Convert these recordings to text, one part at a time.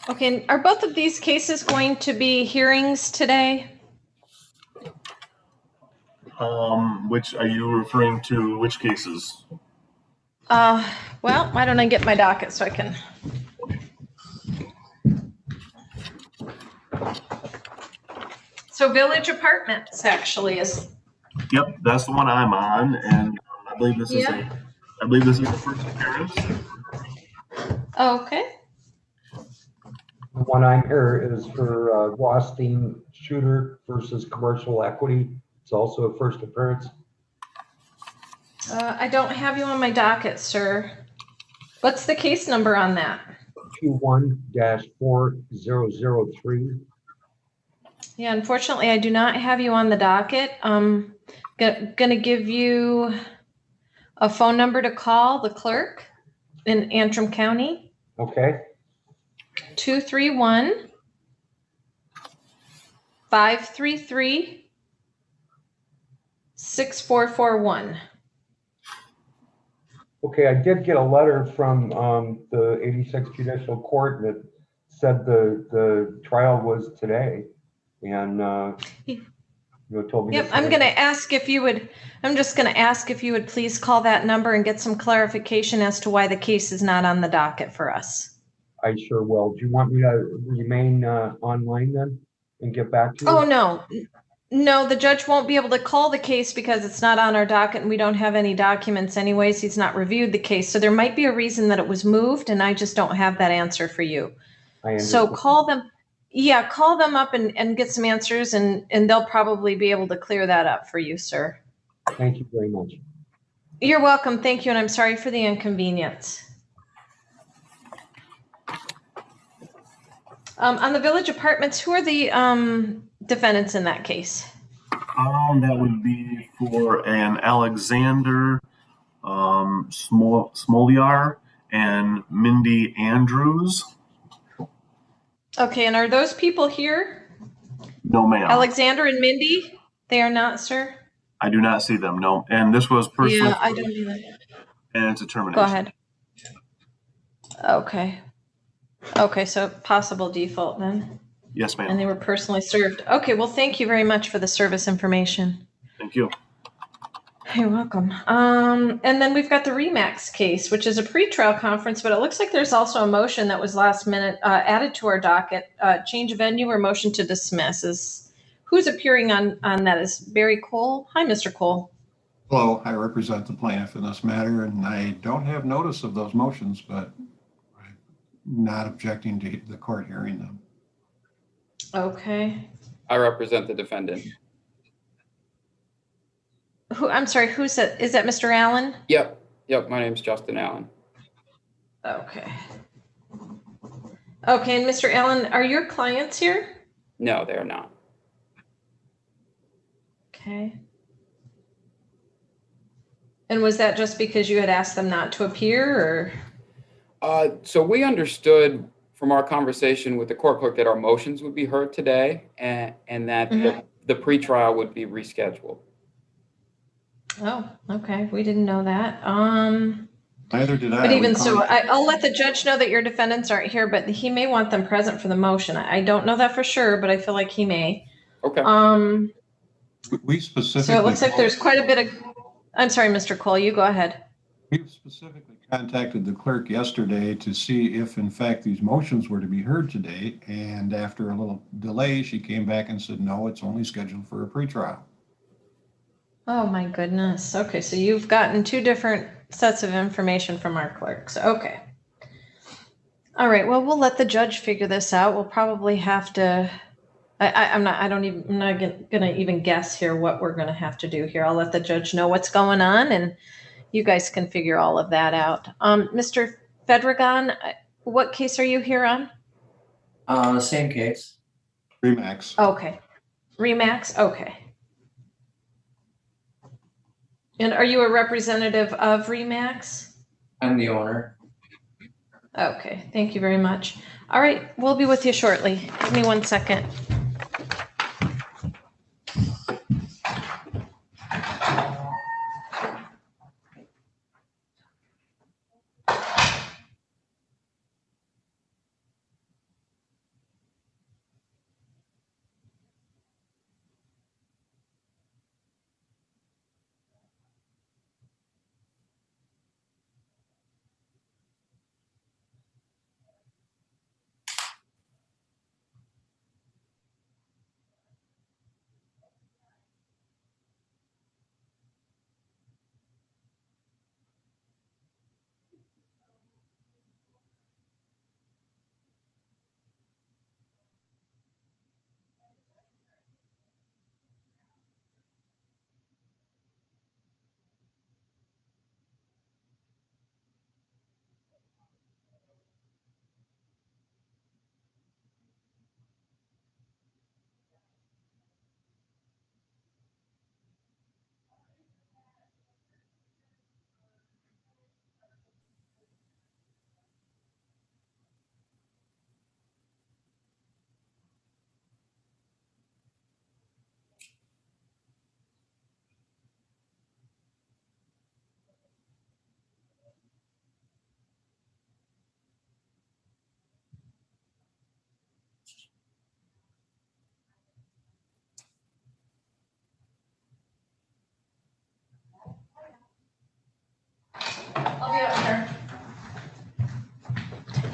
Okay, and are both of these cases going to be hearings today? Which are you referring to? Which cases? Well, why don't I get my docket so I can. So Village Apartments actually is. Yep, that's the one I'm on, and I believe this is Yeah. I believe this is the first appearance. Okay. The one I'm here is for Rothstein Shooter versus Commercial Equity. It's also a first appearance. I don't have you on my docket, sir. What's the case number on that? 21-4003. Yeah, unfortunately, I do not have you on the docket. I'm gonna give you a phone number to call the clerk in Antrim County. Okay. 231-533-6441. Okay, I did get a letter from the 86th Judicial Court that said the trial was today, and you told me. Yep, I'm just gonna ask if you would please call that number and get some clarification as to why the case is not on the docket for us. I sure will. Do you want me to remain online then and get back to you? Oh, no, the judge won't be able to call the case because it's not on our docket and we don't have any documents anyways. He's not reviewed the case. So there might be a reason that it was moved and I just don't have that answer for you. So call them. Yeah, call them up and get some answers and they'll probably be able to clear that up for you, sir. Thank you very much. You're welcome. Thank you. And I'm sorry for the inconvenience. On the Village Apartments, who are the defendants in that case? That would be for an Alexander Smoliar and Mindy Andrews. Okay, and are those people here? No, ma'am. Alexander and Mindy? They are not, sir? I do not see them, no. And this was personally. Yeah, I don't either. And it's a termination. Go ahead. Okay, so possible default then. Yes, ma'am. And they were personally served. Okay, well, thank you very much for the service information. Thank you. You're welcome. And then we've got the Remax case, which is a pretrial conference, but it looks like there's also a motion that was last minute added to our docket. Change of venue or motion to dismiss. Who's appearing on that is Barry Cole. Hi, Mr. Cole. Hello, I represent the plaintiff in this matter, and I don't have notice of those motions, but I'm not objecting to the court hearing them. Okay. I represent the defendant. I'm sorry, who's that? Is that Mr. Allen? Yep, my name's Justin Allen. Okay, and Mr. Allen, are your clients here? No, they are not. Okay. And was that just because you had asked them not to appear, or? So we understood from our conversation with the court clerk that our motions would be heard today and that the pretrial would be rescheduled. Oh, okay. We didn't know that. Neither did I. But even so, I'll let the judge know that your defendants aren't here, but he may want them present for the motion. I don't know that for sure, but I feel like he may. Okay. We specifically. So it looks like there's quite a bit of. I'm sorry, Mr. Cole. You go ahead. We specifically contacted the clerk yesterday to see if, in fact, these motions were to be heard today. And after a little delay, she came back and said, no, it's only scheduled for a pretrial. Oh my goodness. Okay, so you've gotten two different sets of information from our clerks. Okay. All right. Well, we'll let the judge figure this out. We'll probably have to. I'm not gonna even guess here what we're gonna have to do here. I'll let the judge know what's going on, and you guys can figure all of that out. Mr. Fedregon, what case are you here on? The same case. Remax. Okay. Remax. Okay. And are you a representative of Remax? I'm the owner. Okay, thank you very much. All right, we'll be with you shortly. Give me 1 second.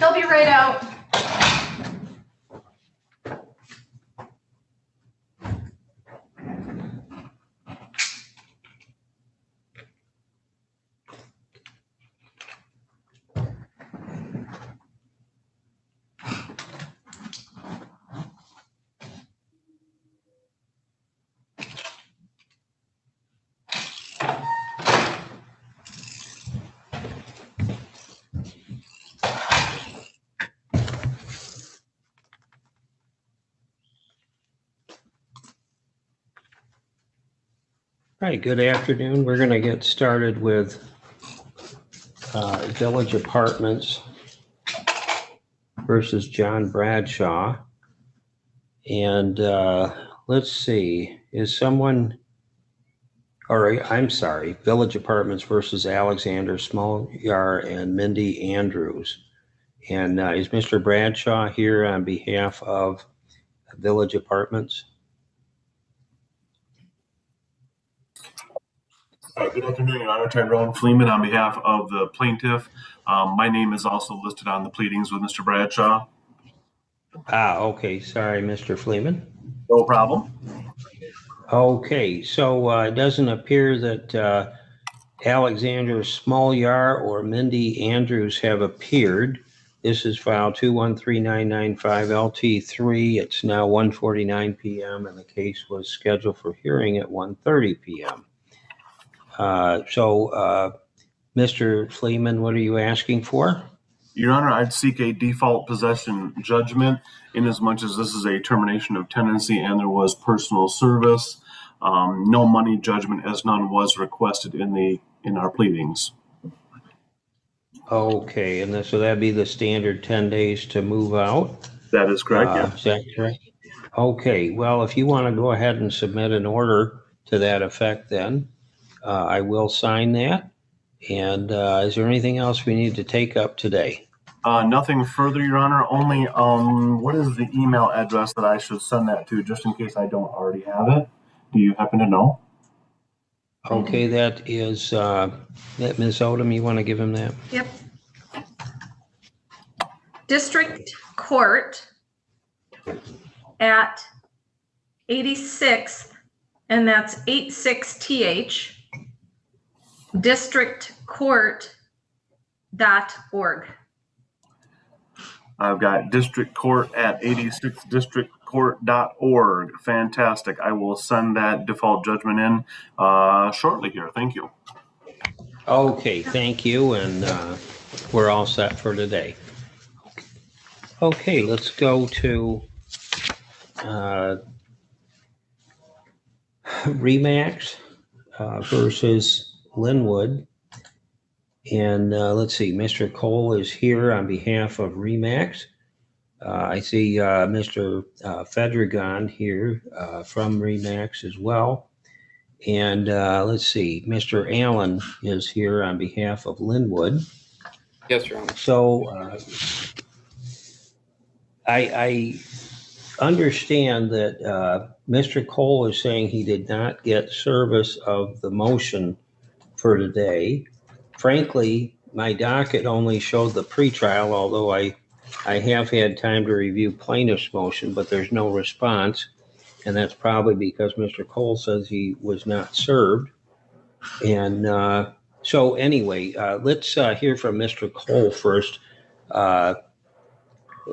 they'll be right out. All right, good afternoon. We're going to get started with Village Apartments versus John Bradshaw. And let's see, is someone, or I'm sorry, Village Apartments versus Alexander Smolyar and Mindy Andrews. And is Mr. Bradshaw here on behalf of Village Apartments? Good afternoon, Your Honor. Tyrone Fleeman on behalf of the plaintiff. My name is also listed on the pleadings with Mr. Bradshaw. Okay. Sorry, Mr. Fleeman. No problem. Okay, so it doesn't appear that Alexander Smolyar or Mindy Andrews have appeared. This is file 213995 LT3. It's now 1:49 p.m. and the case was scheduled for hearing at 1:30 p.m. Mr. Fleeman, what are you asking for? Your Honor, I'd seek a default possession judgment inasmuch as this is a termination of tenancy and there was personal service. No money judgment as none was requested in our pleadings. Okay, and so that'd be the standard 10 days to move out? That is correct, yes. Is that correct? Okay, well, if you want to go ahead and submit an order to that effect, then I will sign that. And is there anything else we need to take up today? Nothing further, Your Honor. Only, what is the email address that I should send that to, just in case I don't already have it? Do you happen to know? Okay, that is, Ms. Odom, you want to give him that? Yep. District Court at 86th, and that's 86th, districtcourt.org. I've got district court at 86districtcourt.org. Fantastic. I will send that default judgment in shortly here. Thank you. Okay, thank you, and we're all set for today. Okay, let's go to Remax versus Linwood. And let's see, Mr. Cole is here on behalf of Remax. I see Mr. Fedregon here from Remax as well. And let's see, Mr. Allen is here on behalf of Linwood. Yes, Your Honor. So I understand that Mr. Cole is saying he did not get service of the motion for today. Frankly, my docket only showed the pretrial, although I have had time to review plaintiff's motion, but there's no response. And that's probably because Mr. Cole says he was not served. And so anyway, let's hear from Mr. Cole first.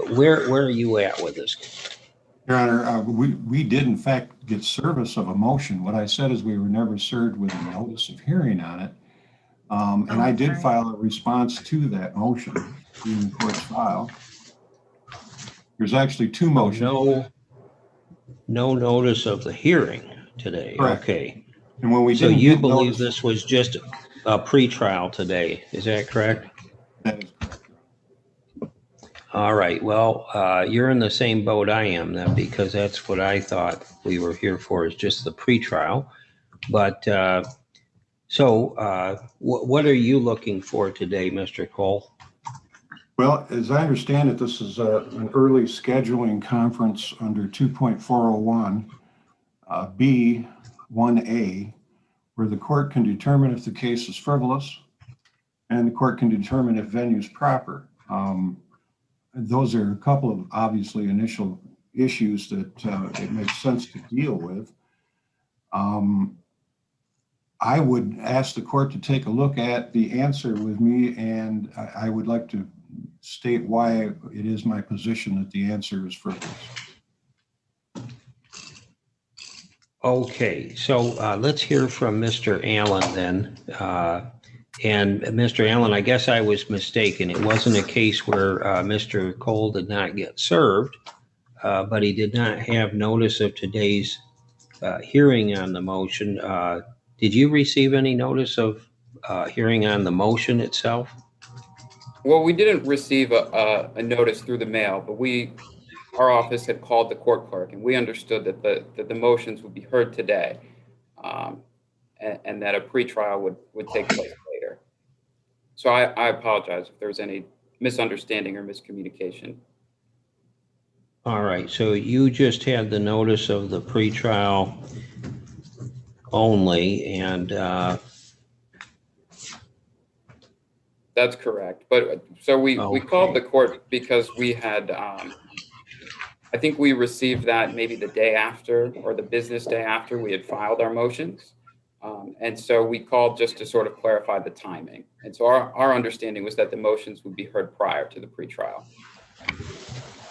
Where are you at with this? Your Honor, we did in fact get service of a motion. What I said is we were never served with a notice of hearing on it. And I did file a response to that motion in the court's file. There's actually two motions. No notice of the hearing today. Correct. Okay. And when we So didn't you get believe notice, this was just a pretrial today? Is that correct? that is All right. Well, you're in the same boat I am then, because that's what I thought we were here for, is just the pretrial. But what are you looking for today, Mr. Cole? Well, as I understand it, this is an early scheduling conference under 2.401 B1A, where the court can determine if the case is frivolous and the court can determine if venue is proper. those are a couple of obviously initial issues that it makes sense to deal with. I would ask the court to take a look at the answer with me, and I would like to state why it is my position that the answer is frivolous. Okay, so let's hear from Mr. Allen then. And Mr. Allen, I guess I was mistaken. It wasn't a case where Mr. Cole did not get served, but he did not have notice of today's hearing on the motion. Did you receive any notice of hearing on the motion itself? Well, we didn't receive a notice through the mail, but our office had called the court clerk, and we understood that the motions would be heard today, and that a pretrial would take place later. So I apologize if there was any misunderstanding or miscommunication. All right, so you just had the notice of the pretrial only, and that's correct. But so we called the court because we had, I think we received that maybe the day after or the business day after we had filed our motions. And so we called just to sort of clarify the timing. And so our understanding was that the motions would be heard prior to the pretrial.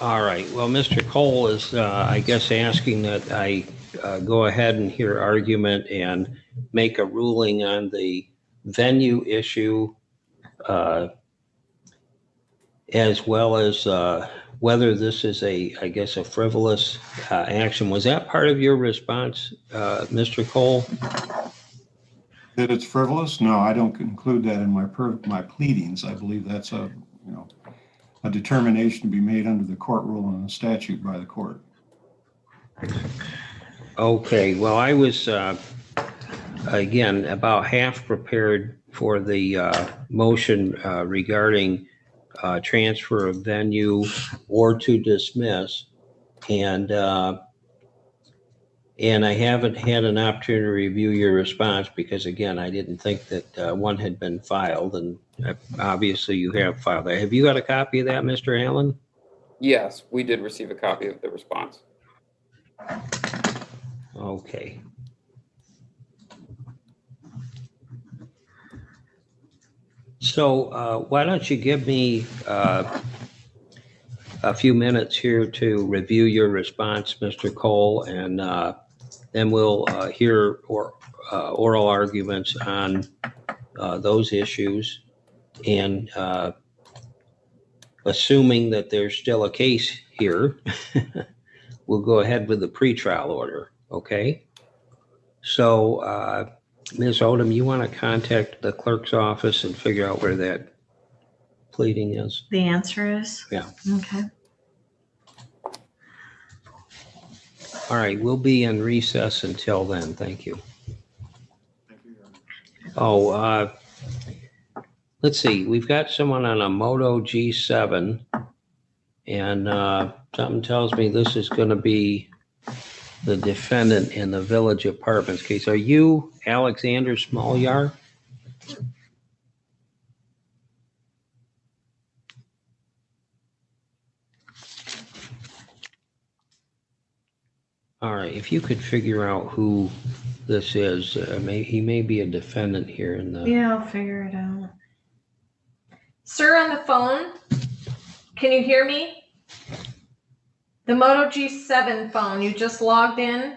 all right. Well, Mr. Cole is, I guess, asking that I go ahead and hear argument and make a ruling on the venue issue, as well as whether this is I guess, a frivolous action. Was that part of your response, Mr. Cole? That it's frivolous? No, I don't include that in my pleadings. I believe that's a determination to be made under the court rule and the statute by the court. Okay, well, I was, again, about half prepared for the motion regarding transfer of venue or to dismiss. And I haven't had an opportunity to review your response because, again, I didn't think that one had been filed, and obviously you have filed that. Have you got a copy of that, Mr. Allen? Yes, we did receive a copy of the response. Okay. So why don't you give me a few minutes here to review your response, Mr. Cole, and then we'll hear oral arguments on those issues. And assuming that there's still a case here, we'll go ahead with the pretrial order, okay? So, Ms. Odom, you want to contact the clerk's office and figure out where that pleading is? The answer is? Yeah. Okay. All right, we'll be in recess until then. Thank you. Oh, let's see. We've got someone on a Moto G7, and something tells me this is going to be the defendant in the Village Apartments case. Are you Alexander Smalyar? All right, if you could figure out who this is, he may be a defendant here in the... Yeah, I'll figure it out. Sir, on the phone, can you hear me? The Moto G7 phone, you just logged in?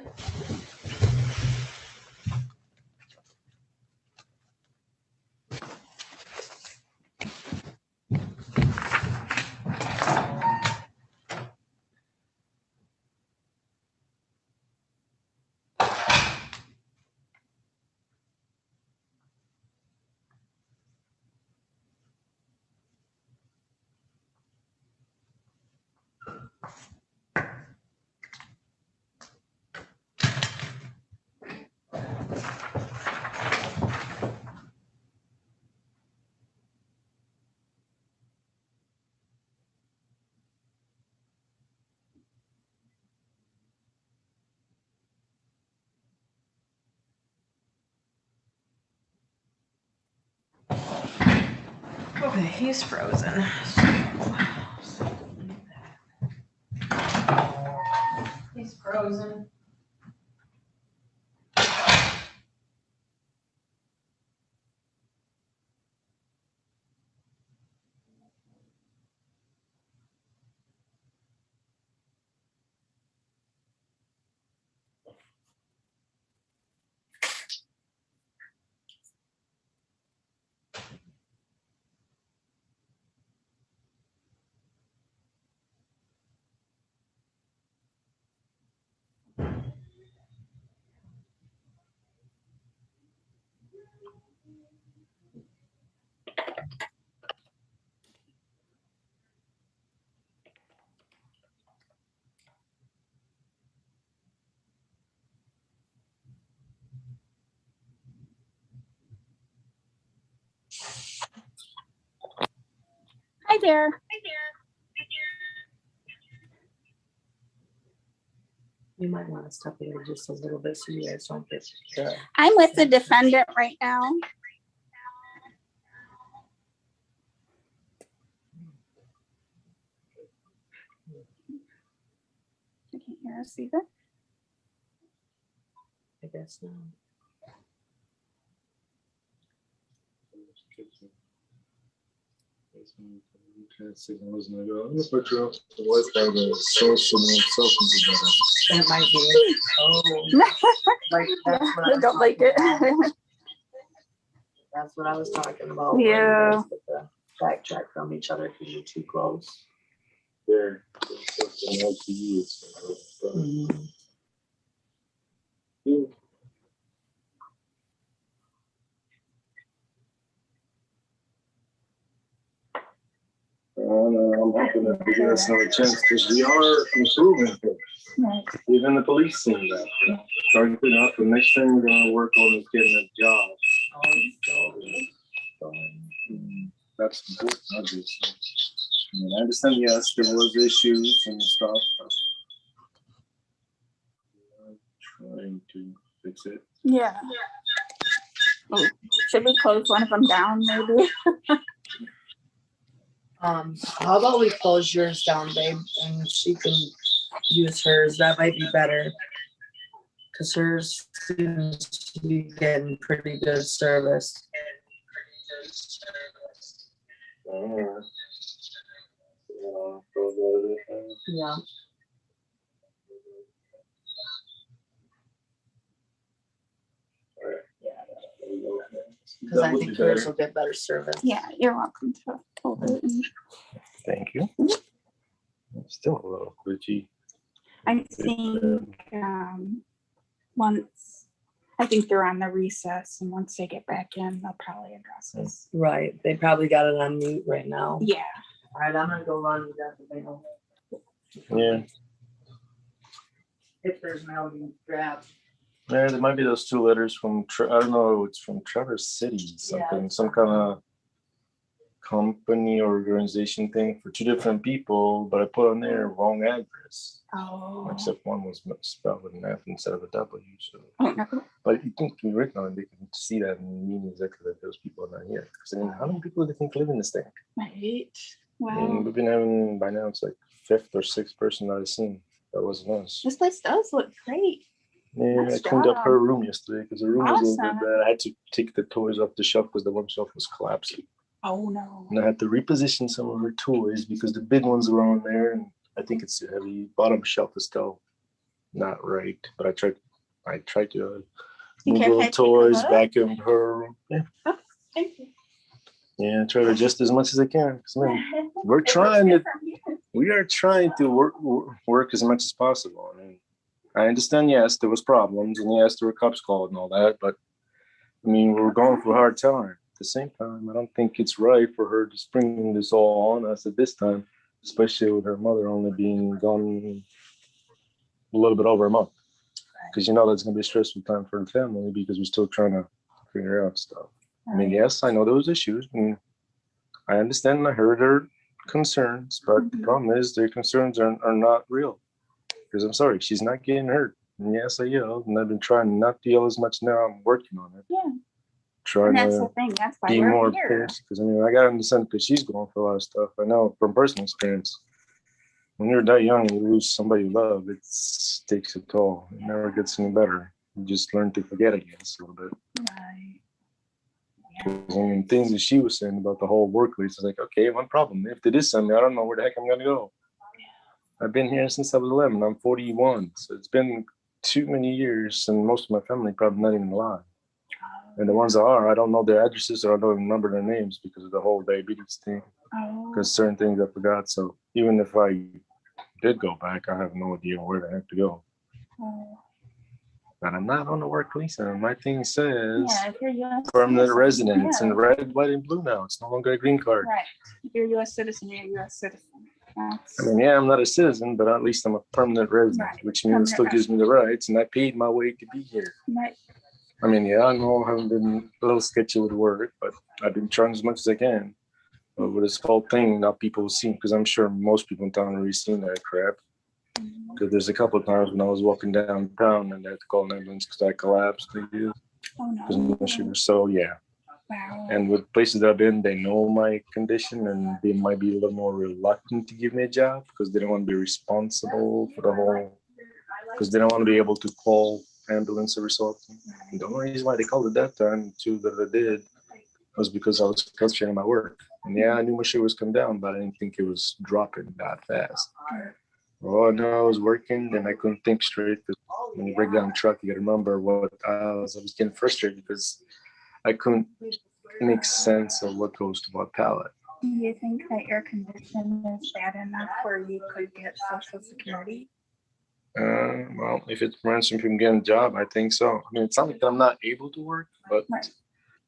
Okay, he's frozen. frozen. Hi there. You might want to step in just a little bit so you guys don't get the. I'm with the defendant right now. You can't hear us either. I guess no. That might be. Oh, like that's what I don't like it. That's what I was talking about. Yeah. Backtrack from each other because you're too close. There. I'm hoping that they give us another chance because we are improving things. Even the police seen that. Starting to figure out the next thing we're going to work on is getting a job. That's important, obviously. I mean, I understand, yes, there was issues and stuff. I'm trying to fix it. Yeah. Oh, should we close one of them down maybe? How about we close yours down, babe, and she can use hers. That might be better. Because hers seems to be getting pretty good service. Yeah. Because I think yours will get better service. Yeah, you're welcome to hold it. Thank you. Still a little glitchy. I think I think they're on the recess, and once they get back in, they'll probably address this. Right. They probably got it on mute right now. Yeah. All right, I'm gonna go run with that mail. Yeah. If there's mail being grabbed. Yeah, there might be those two letters from, I don't know, it's from Traverse City, something, yeah, some kind of company or organization thing for two different people, but I put on there wrong address. Oh. Except one was spelled with an F instead of a W. So. Oh, no. But you think you written on it, they can see that and mean exactly that those people are not here. Because I mean, how many people do you think live in this thing? Right. Wow. I mean, we've been having, by now it's like fifth or sixth person that I've seen. That wasn't us. This place does look great. Yeah, nice I cleaned up her room yesterday because the room was a little bit bad. I had to take the toys off the shelf because the one shelf was collapsing. Oh no. And I had to reposition some of her toys because the big ones were on there and I think it's too heavy. Bottom shelf is still not right. But I tried to move little toys back in her room. Yeah. Oh, thank you. Yeah, I try to adjust as much as I can. Man, we are trying to work as much as possible. I mean, I understand, yes, there was problems, and yes, there were cops called and all that, but I mean, we're going through a hard time. At the same time, I don't think it's right for her to spring this all on us at this time, especially with her mother only being gone a little bit over a month. Because you know that's going to be a stressful time for the family because we're still trying to figure out stuff. I mean, yes, I know those issues. I mean, I understand and I heard her concerns, but the problem is their concerns are not real. Because I'm sorry, she's not getting hurt. And yes, I yelled, and I've been trying not to yell as much now. I'm working on it. Yeah. Trying and that's the thing. That's why be we're more here. because I mean, I gotta understand because she's going through a lot of stuff. I know from personal experience. when you're that young, you lose somebody you love, it takes a toll. It never gets any better. You just learn to forget, I guess, a little bit. Right. I mean, things that she was saying about the whole workplace, it's like, okay, one problem. If they did something, I don't know where the heck I'm gonna go. I've been here since I was 11. I'm 41, so it's been too many years, and most of my family probably not even alive. And the ones that are, I don't know their addresses or I don't remember their names because of the whole diabetes thing. Because certain things I forgot. So even if I did go back, I have no idea where the heck to go. But I'm not on the work visa. My thing says permanent resident. It's in red, white, and blue now. It's no longer a green card. Right. If you're a U.S. citizen, you're a U.S. citizen. I mean, yeah, I'm not a citizen, but at least I'm a permanent resident, which means it still gives me the rights, and I paid my way to be here. Right. I mean, yeah, I know I haven't been a little sketchy with work, but I've been trying as much as I can. With this whole thing, now people see, because I'm sure most people in town have already seen that crap. Because there's a couple of times when I was walking downtown and they had to call an ambulance because I collapsed. So, yeah. Wow. And with places that I've been, they know my condition and they might be a little more reluctant to give me a job because they don't want to be responsible for the whole, because they don't want to be able to call ambulance every so often. And the only reason why they called it that time, too, that I did, was because I was concentrating on my work. And yeah, I knew my shit was coming down, but I didn't think it was dropping that fast. Oh, no, I was working and I couldn't think straight. When you break down a truck, you got to remember what I was getting frustrated because I couldn't make sense of what goes to what pallet. Do you think that your condition is bad enough where you could get Social Security? Well, if it prevents me from getting a job, I think so. I mean, it's not like I'm not able to work, but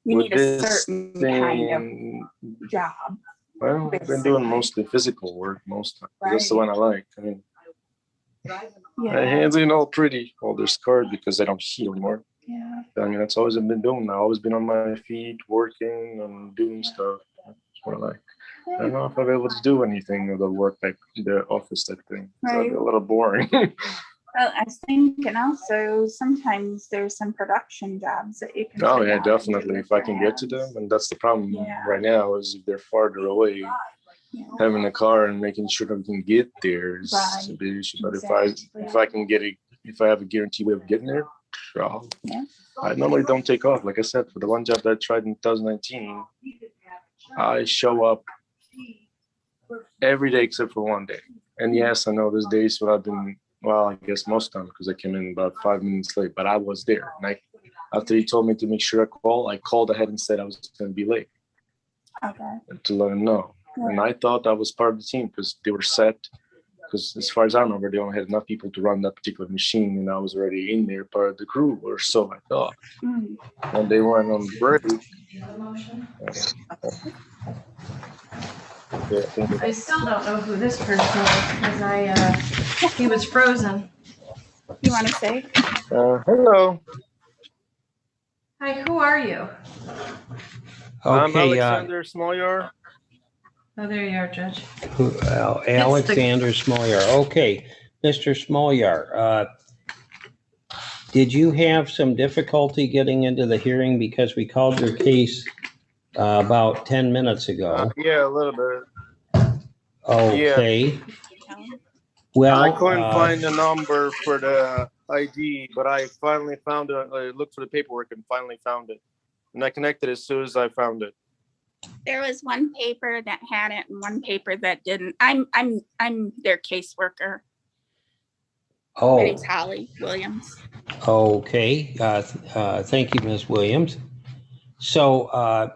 you with need a certain kind of job. Well, I've been doing mostly physical work most times. That's the one I like. I mean, my hands ain't all pretty, all they're scarred because they don't heal anymore. Yeah. I mean, that's always I've been doing. I've always been on my feet, working and doing stuff. That's what I like. I don't know if I'll be able to do anything of the work like the office type thing. So it'll be a little boring. Well, I was thinking also sometimes there's some production jobs that you can. Oh yeah, definitely. If I can get to them, and that's the problem right now is if they're farther away, having a car and making sure I can get there is a big issue. But if I can get if I have a guaranteed way of getting there, I normally don't take off. Like I said, for the one job that I tried in 2019, I show up every day except for one day. And yes, I know there's days when I've been, well, I guess most time because I came in about 5 minutes late, but I was there. And after he told me to make sure I called ahead and said I was going to be late. Okay. To let him know. And I thought I was part of the team because they were set. Because as far as I remember, they only had enough people to run that particular machine, and I was already in there, part of the crew, or so I thought. And they went on break. I still don't know who this person is because he was frozen. You want to say? Hello. Hi, who are you? I'm Alexander Smolyar. Oh, there you are, Judge. Alexander Smolyar. Okay, Mr. Smolyar, did you have some difficulty getting into the hearing because we called your case about 10 minutes ago? Yeah, a little bit. Okay. Yeah. Well, I couldn't find the number for the ID, but I finally found it. I looked for the paperwork and finally found it. And I connected as soon as I found it. There was one paper that had it and one paper that didn't. I'm their caseworker. Oh. My name's Holly Williams. Okay. Thank you, Ms. Williams. So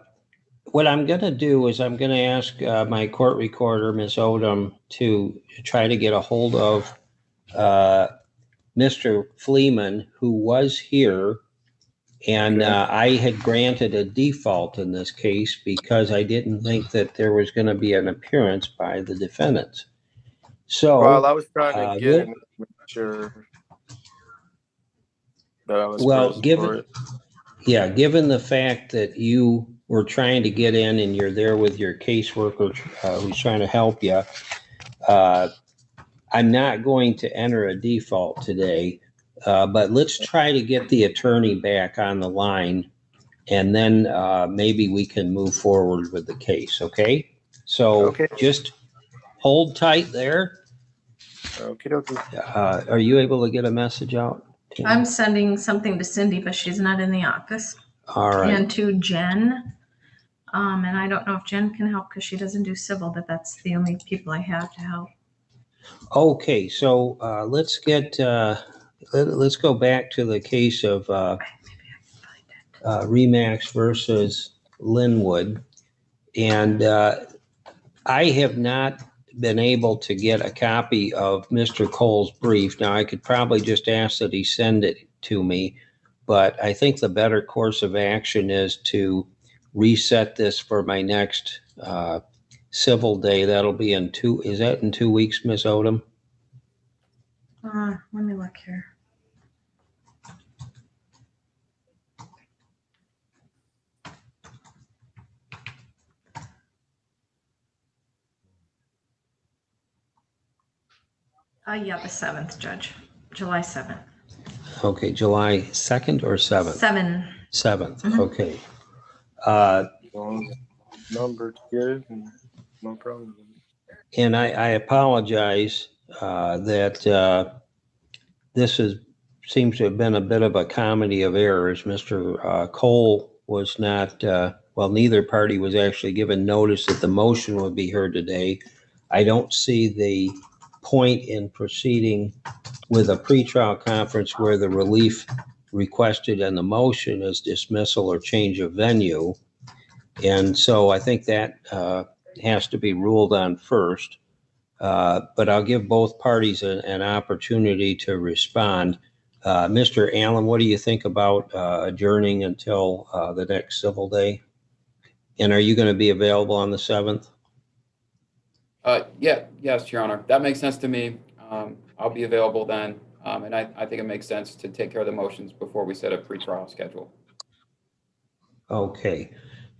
what I'm going to do is I'm going to ask my court recorder, Ms. Odom, to try to get a hold of Mr. Fleeman, who was here. And I had granted a default in this case because I didn't think that there was going to be an appearance by the defendants. So, well, I was trying to get it, make sure that I was given the fact that you were trying to get in and you're there with your caseworker who's trying to help you, I'm not going to enter a default today. But let's try to get the attorney back on the line, and then maybe we can move forward with the case, okay? So just hold tight there, Okay, okay. Are you able to get a message out? Tim? I'm sending something to Cindy, but she's not in the office. All right. And to Jen. And I don't know if Jen can help because she doesn't do civil, but that's the only people I have to help. Okay, so let's go back to the case of Remax versus Linwood. And I have not been able to get a copy of Mr. Cole's brief. Now, I could probably just ask that he send it to me, but I think the better course of action is to reset this for my next civil day. That'll be in is that in 2 weeks, Ms. Odom? Let me look here. Yeah, the 7th, Judge. July 7th. Okay, July 2nd or 7th? 7th, Mhm. okay. Number to give, no problem. And I apologize that this seems to have been a bit of a comedy of errors. Mr. Cole was not, well, neither party was actually given notice that the motion would be heard today. I don't see the point in proceeding with a pretrial conference where the relief requested and the motion is dismissal or change of venue. And so I think that has to be ruled on first. But I'll give both parties an opportunity to respond. Mr. Allen, what do you think about adjourning until the next civil day? And are you going to be available on the 7th? Yes, Your Honor. That makes sense to me. I'll be available then. And I think it makes sense to take care of the motions before we set a pretrial schedule. Okay.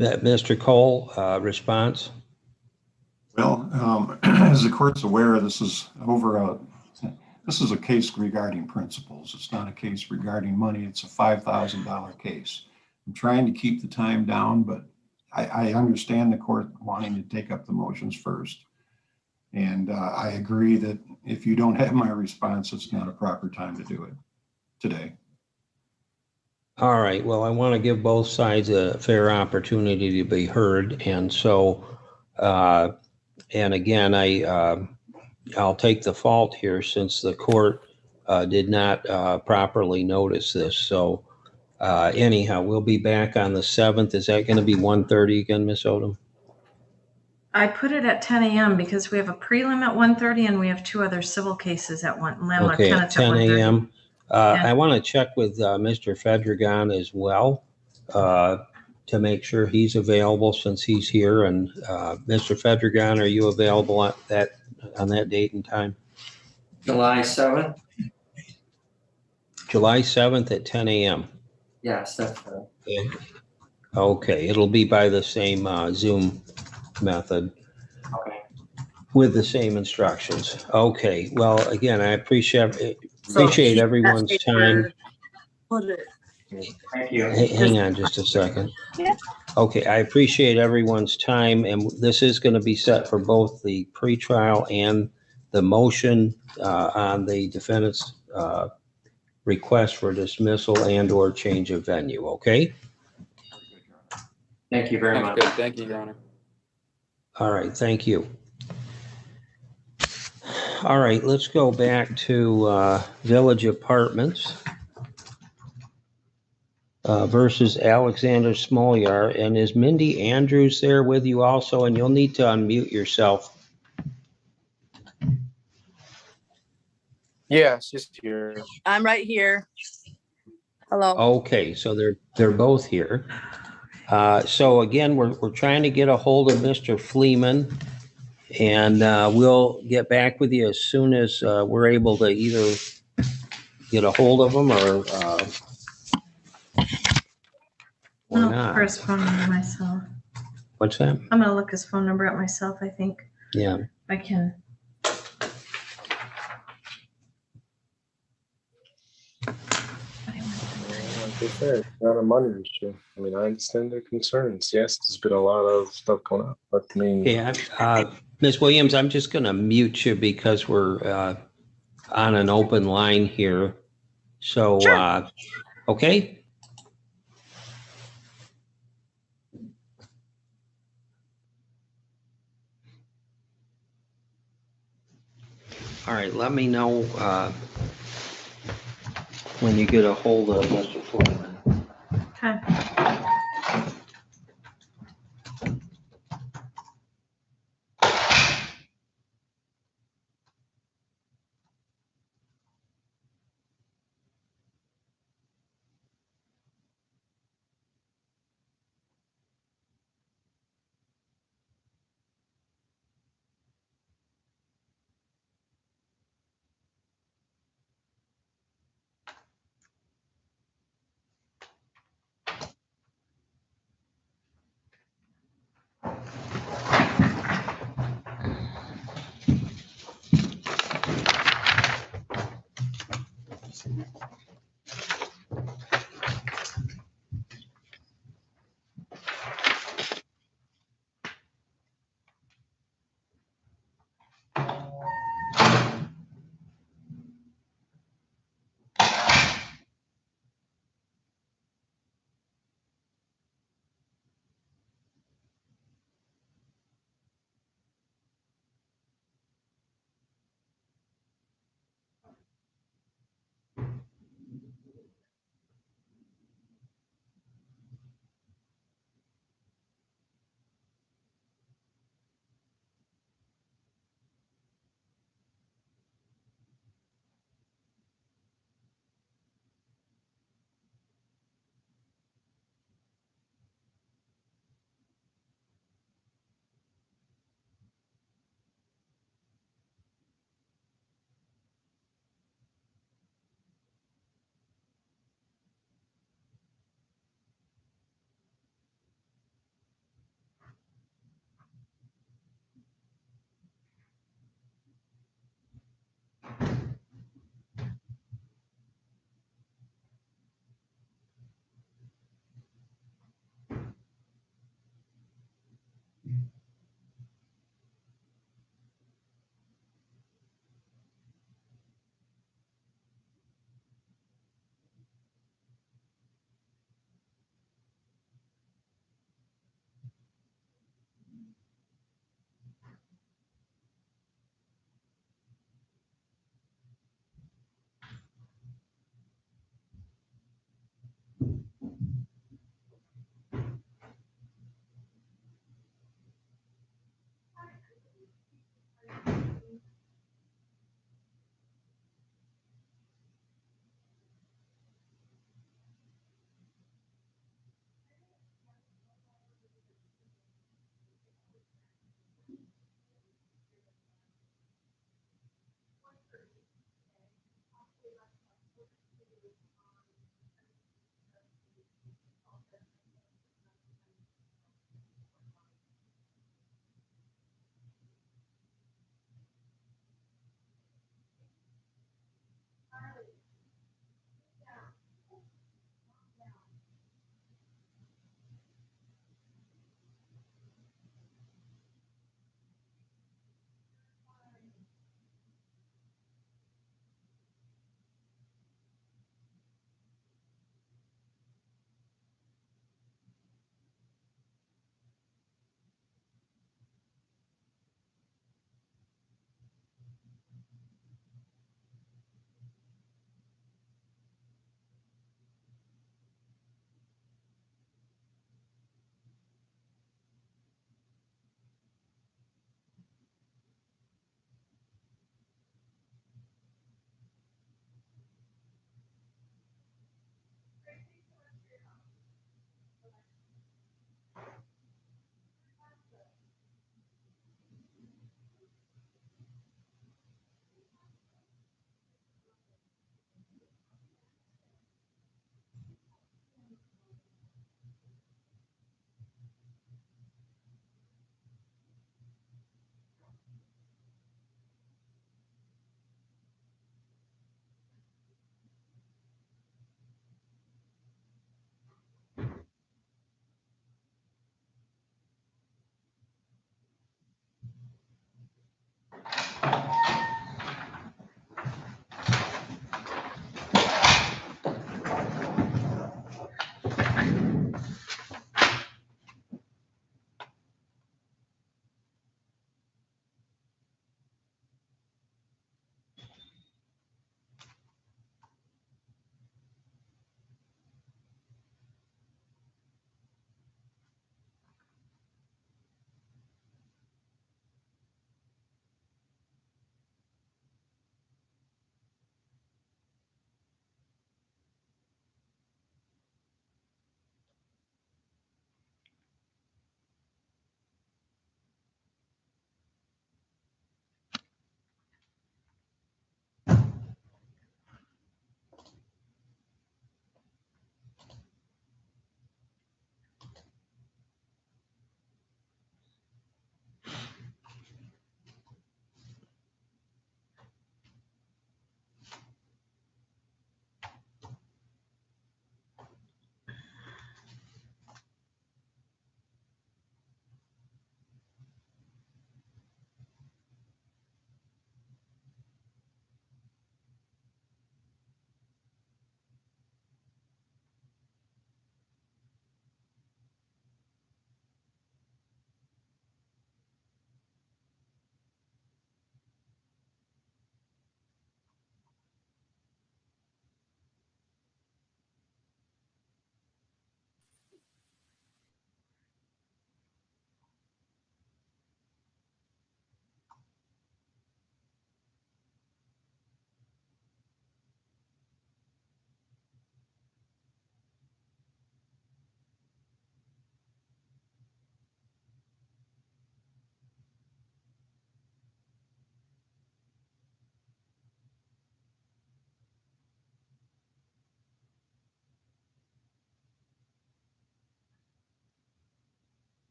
Mr. Cole, response? Well, as the court's aware, this is a case regarding principles. It's not a case regarding money. It's a $5,000 case. I'm trying to keep the time down, but I understand the court wanting to take up the motions first. And I agree that if you don't have my response, it's not a proper time to do it today. All right. Well, I want to give both sides a fair opportunity to be heard. And so, and again, I'll take the fault here since the court did not properly notice this. So anyhow, we'll be back on the 7th. Is that going to be 1:30 again, Ms. Odom? I put it at 10 a.m. because we have a prelim at 1:30 and we have 2 other civil cases at landlord Okay, at tenants at 10 1:30. a.m. Yeah. I want to check with Mr. Fedregon as well to make sure he's available since he's here. And Mr. Fedregon, are you available on that date and time? July 7th? July 7th at 10 a.m. Yes, that's right. Okay, it'll be by the same Zoom method. Okay. With the same instructions. Okay, well, again, I appreciate everyone's time. Put it. Thank you. Hang on just a second. Yeah. Okay, I appreciate everyone's time, and this is going to be set for both the pretrial and the motion on the defendant's request for dismissal and or change of venue, okay? Thank you very Sounds much. good. Thank you, Your Honor. All right, thank you. All right, let's go back to Village Apartments versus Alexander Smolyar. And is Mindy Andrews there with you also? And you'll need to unmute yourself. Yeah, she's here. I'm right here. Hello. Okay, so they're both here. So again, we're trying to get a hold of Mr. Fleeman, and we'll get back with you as soon as we're able to either get a hold of him or not. For his phone number myself. What's that? I'm gonna look his phone number up myself, I think. Yeah. If I can. Like they said, it's not a money issue. I mean, I understand their concerns. Yes, there's been a lot of stuff going on, but I mean, Yeah. Ms. Williams, I'm just going to mute you because we're on an open line here. So, Sure. okay. All right, let me know when you get a hold of Mr. Foreman. Okay.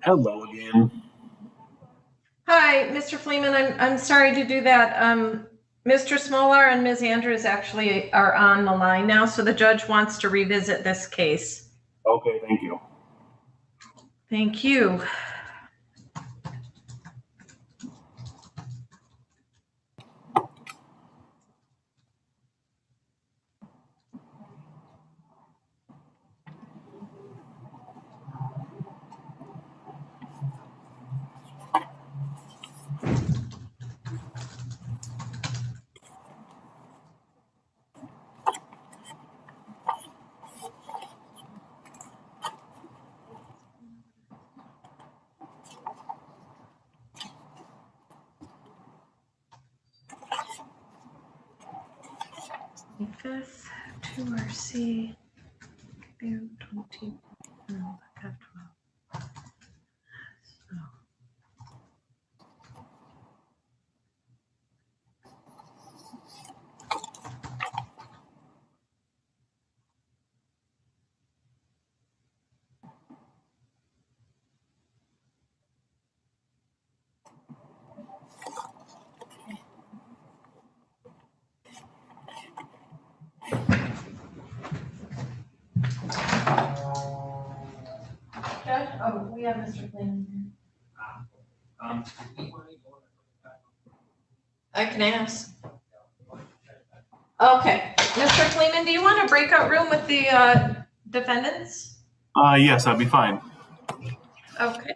Hello again. Hi, Mr. Fleeman. I'm sorry to do that. Mr. Smolar and Ms. Andrews actually are on the line now, so the judge wants to revisit this case. Okay, thank you. Thank you. Fifth, 2RC, 20, no, F12. So. Judge, oh, we have Mr. Fleeman here. I can ask. Okay, Mr. Fleeman, do you want a breakout room with the defendants? Yes, that'd be fine. Okay.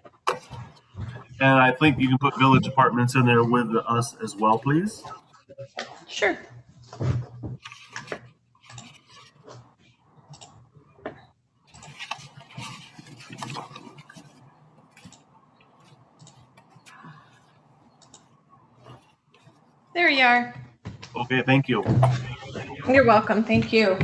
And I think you can put village apartments in there with us as well, please. Sure. There you are. Okay, thank you. You're welcome. Thank you.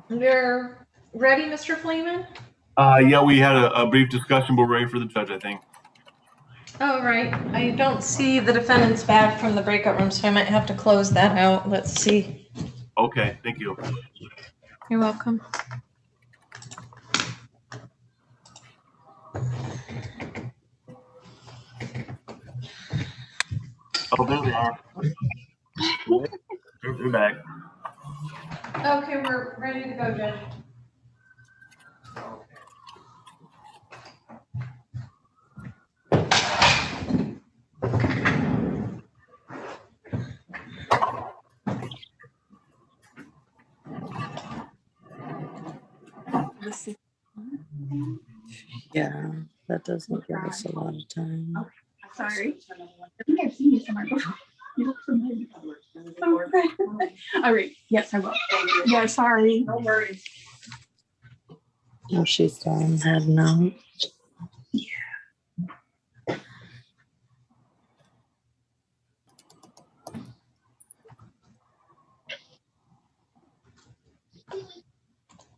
You're ready, Mr. Fleeman? Yeah, we had a brief discussion, but we're ready for the judge, I think. Oh, right. I don't see the defendants back from the breakout room, so I might have to close that out. Let's see. Okay, thank you. You're welcome. Oh, there they are. They're back. Okay, we're ready to go, Judge. Yeah, that doesn't give us a lot of time. Sorry. I think I've seen you somewhere before. You look familiar. All right. Yes, I will. Yeah, sorry. No worries. Oh, she's gone, heading out.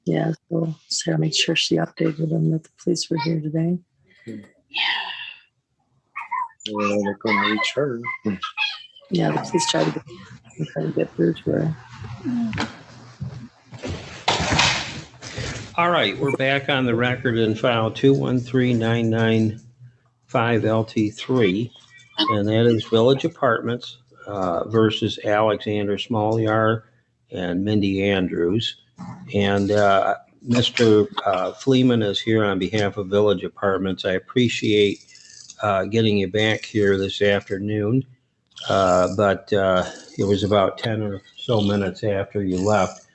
Yeah, so Sarah made sure she updated them that the police were here today. Well, they couldn't reach her. Yeah, the police tried to get through to her. All right, we're back on the record in file 213995LT3, and that is Village Apartments versus Alexander Smolyar and Mindy Andrews. And Mr. Fleeman is here on behalf of Village Apartments. I appreciate getting you back here this afternoon, but it was about 10 or so minutes after you left.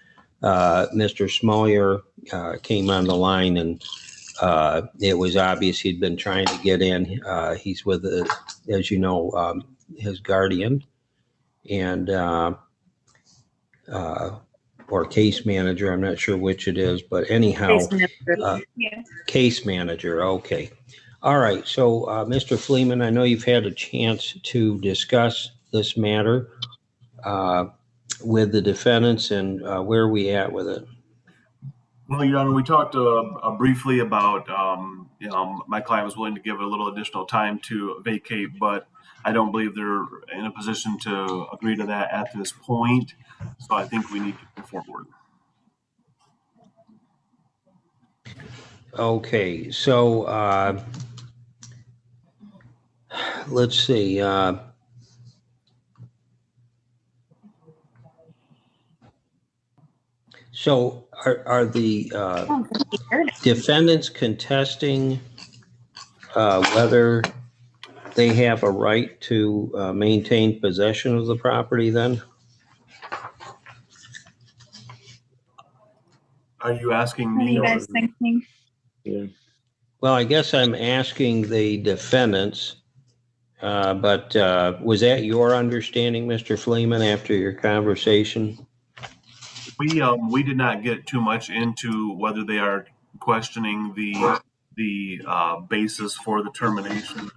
Mr. Smolyar came on the line, and it was obvious he'd been trying to get in. He's with, as you know, his guardian and or case manager. I'm not sure which it is, but anyhow, case manager. Okay. All right. So, Mr. Fleeman, I know you've had a chance to discuss this matter with the defendants, and where are we at with it? Well, Your Honor, we talked briefly about, my client was willing to give a little additional time to vacate, but I don't believe they're in a position to agree to that at this point. So I think we need to move forward. Okay, so let's see. So are the defendants contesting whether they have a right to maintain possession of the property then? Are you asking What are me? you Or guys thinking? Yeah. Well, I guess I'm asking the defendants, but was that your understanding, Mr. Fleeman, after your conversation? we did not get too much into whether they are questioning the basis for the termination.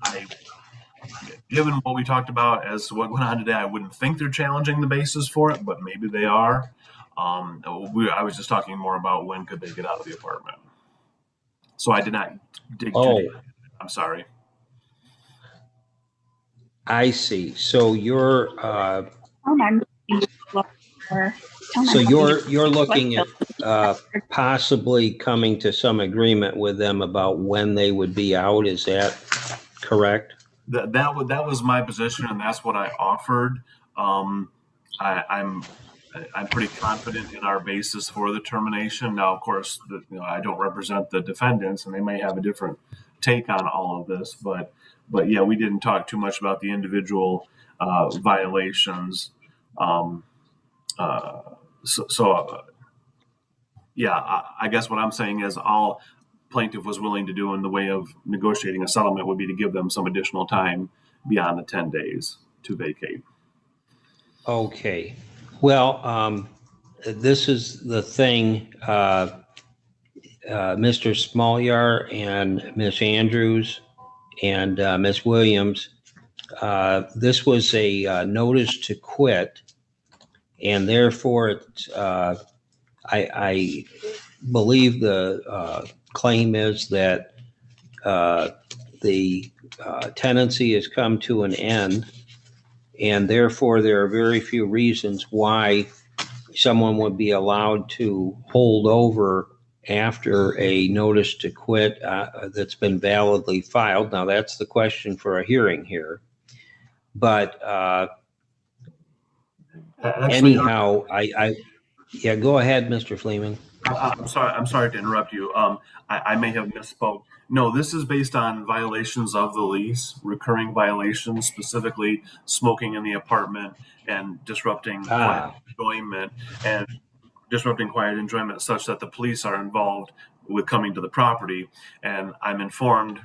Given what we talked about as to what went on today, I wouldn't think they're challenging the basis for it, but maybe they are. I was just talking more about when could they get out of the apartment. So I did not dig too deep. I'm sorry. I see. So you're looking at possibly coming to some agreement with them about when they would be out. Is that correct? That was my position, and that's what I offered. I'm pretty confident in our basis for the termination. Now, of course, I don't represent the defendants, and they may have a different take on all of this. But yeah, we didn't talk too much about the individual violations. Yeah, I guess what I'm saying is all plaintiff was willing to do in the way of negotiating a settlement would be to give them some additional time beyond the 10 days to vacate. Okay. Well, this is the thing, Mr. Smolyar and Miss Andrews and Miss Williams, this was a notice to quit, and therefore I believe the claim is that the tenancy has come to an end, and therefore there are very few reasons why someone would be allowed to hold over after a notice to quit that's been validly filed. Now, that's the question for a hearing here. But anyhow, yeah, go ahead, Mr. Fleeman. I'm sorry to interrupt you. I may have misspoke. No, this is based on violations of the lease, recurring violations, specifically smoking in the apartment and disrupting quiet enjoyment such that the police are involved with coming to the property. And I'm informed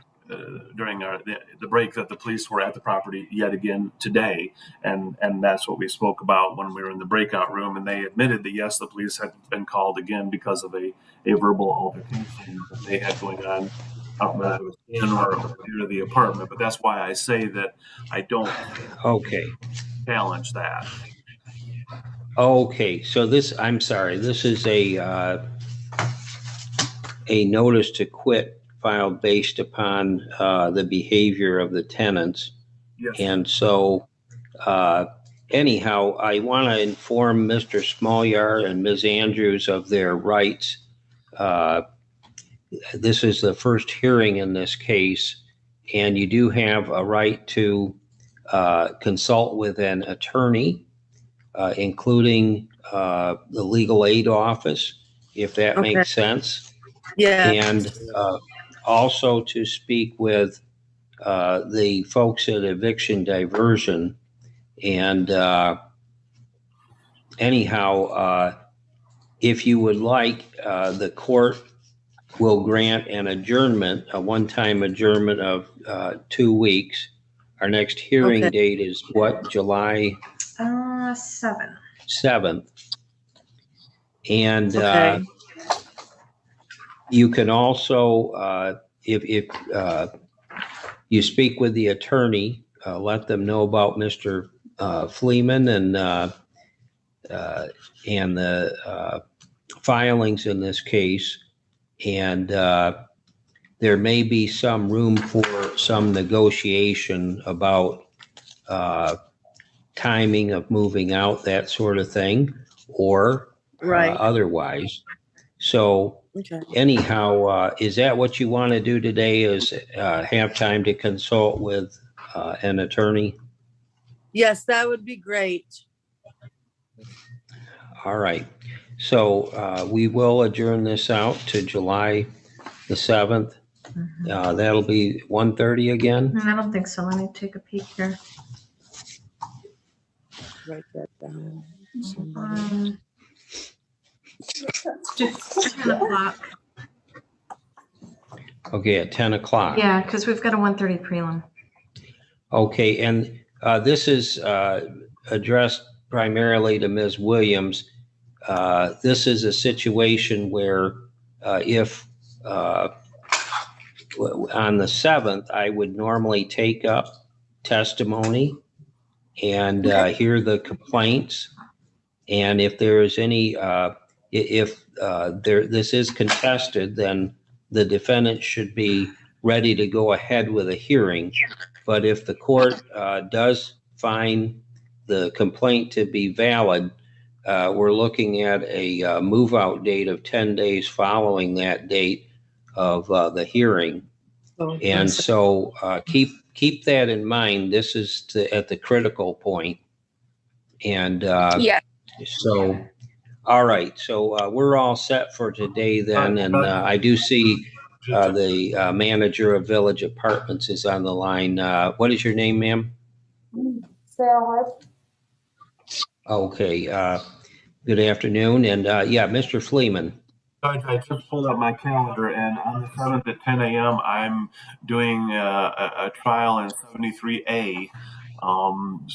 during the break that the police were at the property yet again today, and that's what we spoke about when we were in the breakout room, and they admitted that yes, the police had been called again because of a verbal altercation that they had going on whether it was in or near the apartment. But that's why I say that I don't challenge that. Okay, so I'm sorry, this is a notice to quit filed based upon the behavior of the tenants. Yes. And so anyhow, I want to inform Mr. Smolyar and Ms. Andrews of their rights. This is the first hearing in this case, and you do have a right to consult with an attorney, including the legal aid office, if that makes sense. Yeah. And also to speak with the folks at Eviction Diversion. And anyhow, if you would like, the court will grant an adjournment, a one-time adjournment of 2 weeks. Our next hearing date is what, July? 7th. And you can also, if you speak with the attorney, let them know about Mr. Fleeman and the filings in this case. And there may be some room for some negotiation about timing of moving out, that sort of thing, or otherwise. So anyhow, is that what you want to do today, is have time to consult with an attorney? Yes, that would be great. All right. So we will adjourn this out to July the 7th. That'll be 1:30 again. I don't think so. Let me take a peek here. Write that down. Do 10 o'clock. Okay, at 10 o'clock. Yeah, because we've got a 1:30 prelim. Okay, and this is addressed primarily to Ms. Williams. This is a situation where if on the 7th, I would normally take up testimony and hear the complaints. And if there is any, this is contested, then the defendant should be ready to go ahead with a hearing. But if the court does find the complaint to be valid, we're looking at a move-out date of 10 days following that date of the hearing. And so keep that in mind. This is at the critical point. And so, all right. So we're all set for today then. And I do see the manager of Village Apartments is on the line. What is your name, ma'am? Sarah. Okay. Good afternoon. And yeah, Mr. Fleeman. Judge, I just pulled up my calendar, and on the 7th at 10 a.m., I'm doing a trial in 73A. I'm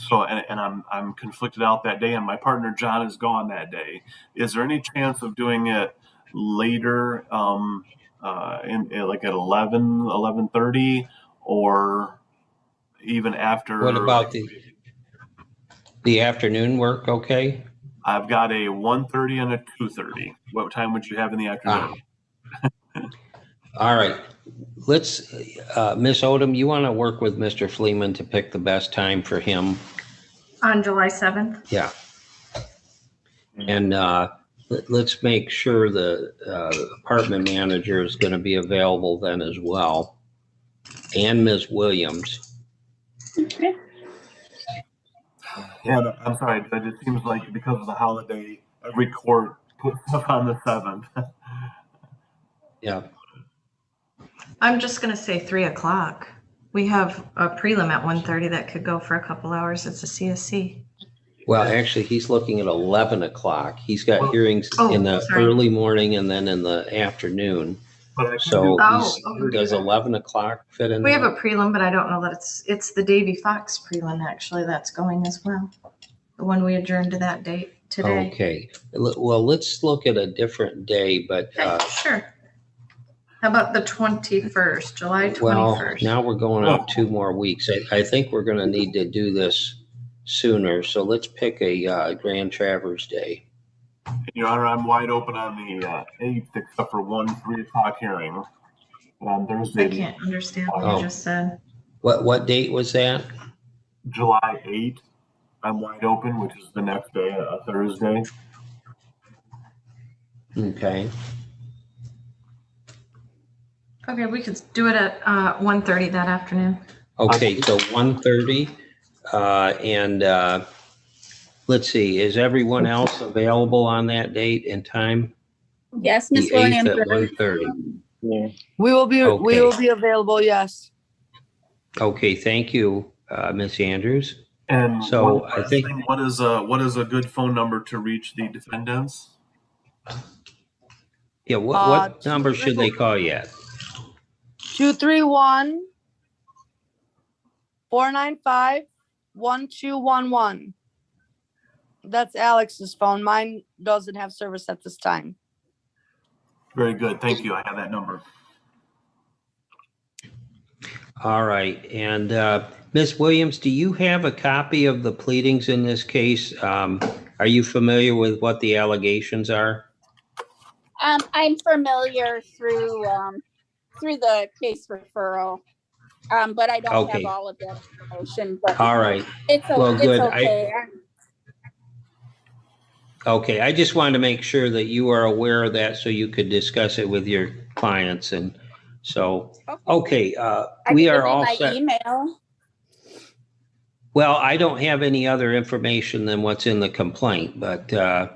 conflicted out that day, and my partner John is gone that day. Is there any chance of doing it later, like at 11:30, or even after? What about the afternoon work? Okay. I've got a 1:30 and a 2:30. What time would you have in the afternoon? All right. Let's, Miss Odom, you want to work with Mr. Fleeman to pick the best time for him? On July 7th? Yeah. And let's make sure the apartment manager is going to be available then as well. And Ms. Williams. Okay. Yeah, I'm sorry, Judge. It seems like because of the holiday, every court puts stuff on the 7th. Yeah. I'm just going to say 3 o'clock. We have a prelim at 1:30 that could go for a couple hours. It's a CSC. Well, actually, he's looking at 11 o'clock. He's got hearings in the early morning and then in the afternoon. So does 11 o'clock fit in? We have a prelim, but I don't know that it's the Davy Fox prelim actually that's going as well. The one we adjourned to that date today. Okay. Well, let's look at a different day, but sure. How about the 21st, July 21st? Well, now we're going out 2 more weeks. I think we're going to need to do this sooner. So let's pick a Grand Traverse Day. Your Honor, I'm wide open on the 8th, except for 1 3 o'clock hearing on Thursday. I can't understand what you just said. What date was that? July 8th. I'm wide open, which is the next day, a Thursday. Okay. Okay, we could do it at 1:30 that afternoon. Okay, so 1:30, and let's see, is everyone else available on that date and time? Yes, Ms. The 8th Williams. at 1:30. Yeah. We will be available, yes. Okay, thank you, Ms. Andrews. And so I think what is a good phone number to reach the defendants? Yeah, what number should they call you at? 231-495-1211. That's Alex's phone. Mine doesn't have service at this time. Very good. Thank you. I have that number. All right. And Ms. Williams, do you have a copy of the pleadings in this case? Are you familiar with what the allegations are? I'm familiar through the case referral, but I don't have all of that information. But all right. It's good. okay. Okay. I just wanted to make sure that you are aware of that so you could discuss it with your clients. And so, okay. We are all set. Email. Well, I don't have any other information than what's in the complaint, but okay.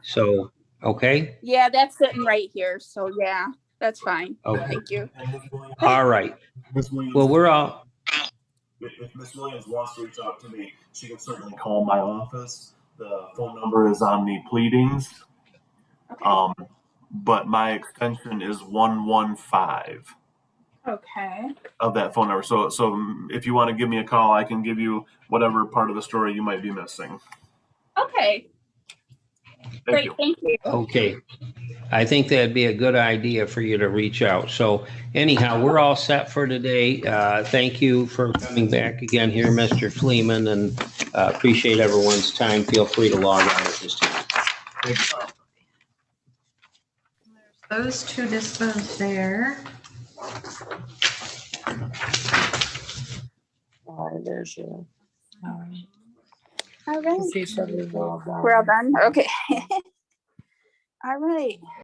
So Okay? Yeah, that's sitting right here. So yeah, that's fine. Okay. Thank you. All right. Ms. Williams, Well, we're all, if Ms. Williams wants to reach out to me, she can certainly call my office. The phone number is on the pleadings. But my extension is 115 Okay. of that phone number. So if you want to give me a call, I can give you whatever part of the story you might be missing. Okay. Thank you. Thank you. okay. I think that'd be a good idea for you to reach out. So anyhow, we're all set for today. Thank you for coming back again here, Mr. Fleeman, and appreciate everyone's time. Feel free to log on at this time. Those two disposed there. There's your. All right. See, so we're all done. We're all done. Okay. All right.